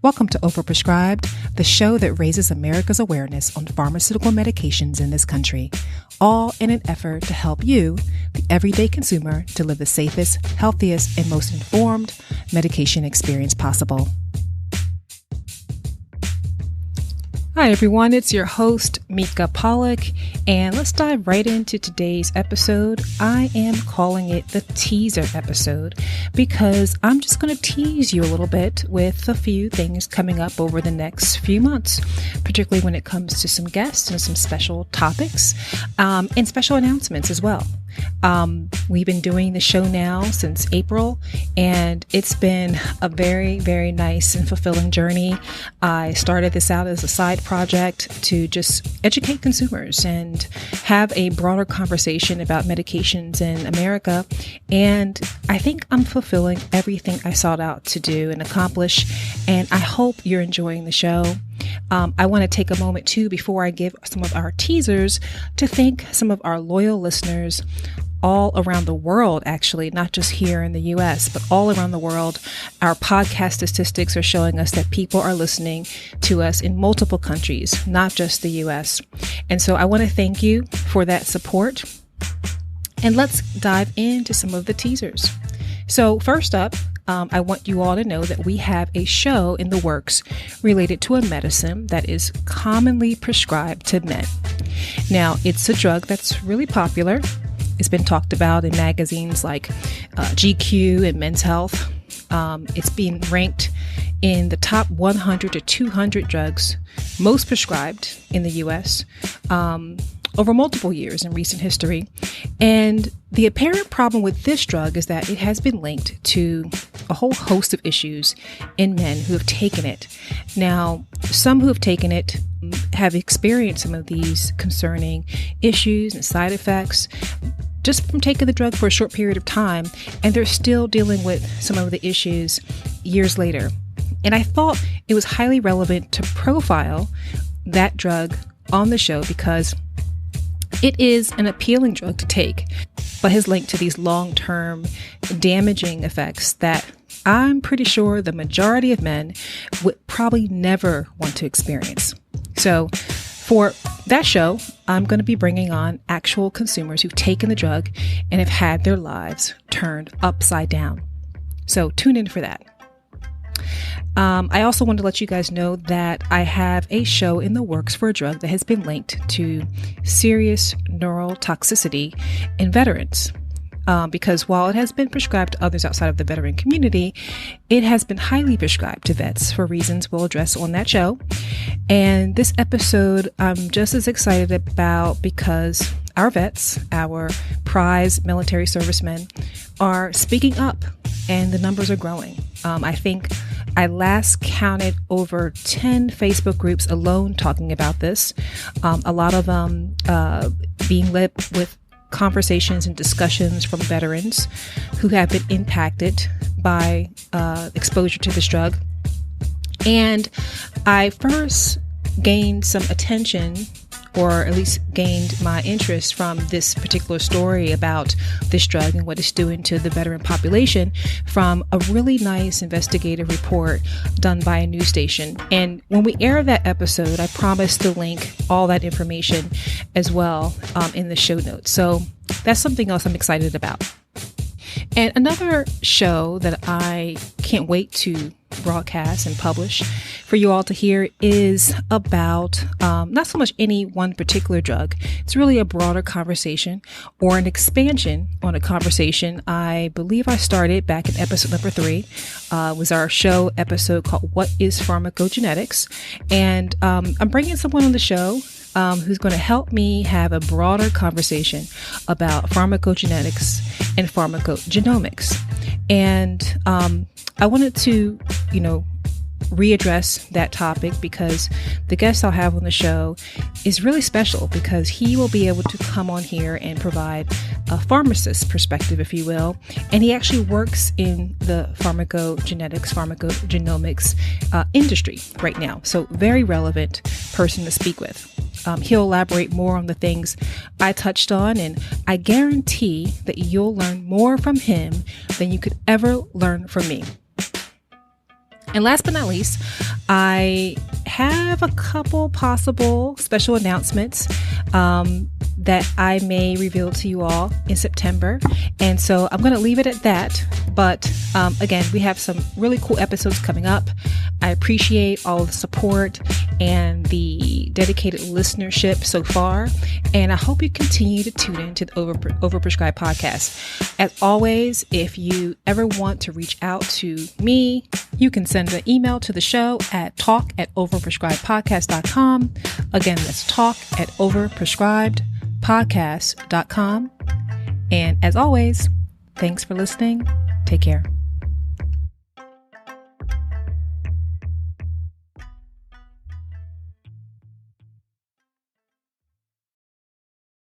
Welcome to Overprescribed, the show that raises America's awareness on pharmaceutical medications in this country, all in an effort to help you, the everyday consumer, to live the safest, healthiest, and most informed medication experience possible. Hi everyone, it's your host, Mika Pollock, and let's dive right into today's episode. I am calling it the teaser episode because I'm just going to tease you a little bit with a few things coming up over the next few months, particularly when it comes to some guests and some special topics, and special announcements as well. We've been doing the show now since April, and it's been a very, very nice and fulfilling journey. I started this out as a side project to just educate consumers and have a broader conversation about medications in America. And I think I'm fulfilling everything I sought out to do and accomplish. And I hope you're enjoying the show. I want to take a moment too, before I give some of our teasers, to thank some of our loyal listeners all around the world, actually, not just here in the US, but all around the world. Our podcast statistics are showing us that people are listening to us in multiple countries, not just the US. And so I want to thank you for that support. And let's dive into some of the teasers. So first up, I want you all to know that we have a show in the works related to a medicine that is commonly prescribed to men. Now, it's a drug that's really popular. It's been talked about in magazines like GQ and Men's Health. It's being ranked in the top 100 to 200 drugs most prescribed in the U.S. Over multiple years in recent history. And the apparent problem with this drug is that it has been linked to a whole host of issues in men who have taken it. Now, some who have taken it have experienced some of these concerning issues and side effects just from taking the drug for a short period of time, and they're still dealing with some of the issues years later. And I thought it was highly relevant to profile that drug on the show because it is an appealing drug to take, but has linked to these long-term damaging effects that I'm pretty sure the majority of men would probably never want to experience. So for that show, I'm going to be bringing on actual consumers who've taken the drug and have had their lives turned upside down. So tune in for that. I also want to let you guys know that I have a show in the works for a drug that has been linked to serious neurotoxicity in veterans. Because while it has been prescribed to others outside of the veteran community, it has been highly prescribed to vets for reasons we'll address on that show. And this episode, I'm just as excited about because our vets, our prized military servicemen, are speaking up and the numbers are growing. I think I last counted over 10 Facebook groups alone talking about this. A lot of them being led with conversations and discussions from veterans who have been impacted by exposure to this drug. And I first gained some attention, or at least gained my interest from this particular story about this drug and what it's doing to the veteran population from a really nice investigative report done by a news station. And when we air that episode, I promise to link all that information as well in the show notes. So that's something else I'm excited about. And another show that I can't wait to broadcast and publish for you all to hear is about not so much any one particular drug. It's really a broader conversation or an expansion on a conversation I believe I started back in episode number 3. Was our show episode called What is Pharmacogenetics? And I'm bringing someone on the show who's going to help me have a broader conversation about pharmacogenetics and pharmacogenomics. And I wanted to, readdress that topic because the guest I'll have on the show is really special because he will be able to come on here and provide a pharmacist perspective, if you will. And he actually works in the pharmacogenetics, pharmacogenomics industry right now. So very relevant person to speak with. He'll elaborate more on the things I touched on, and I guarantee that you'll learn more from him than you could ever learn from me. And last but not least, I have a couple possible special announcements that I may reveal to you all in September. And so I'm going to leave it at that. But again, we have some really cool episodes coming up. I appreciate all the support and the dedicated listenership so far. And I hope you continue to tune in to the Overprescribed podcast. As always, if you ever want to reach out to me, you can send an email to the show at talk@overprescribedpodcast.com. Again, that's talk@overprescribedpodcast.com. And as always, thanks for listening. Take care.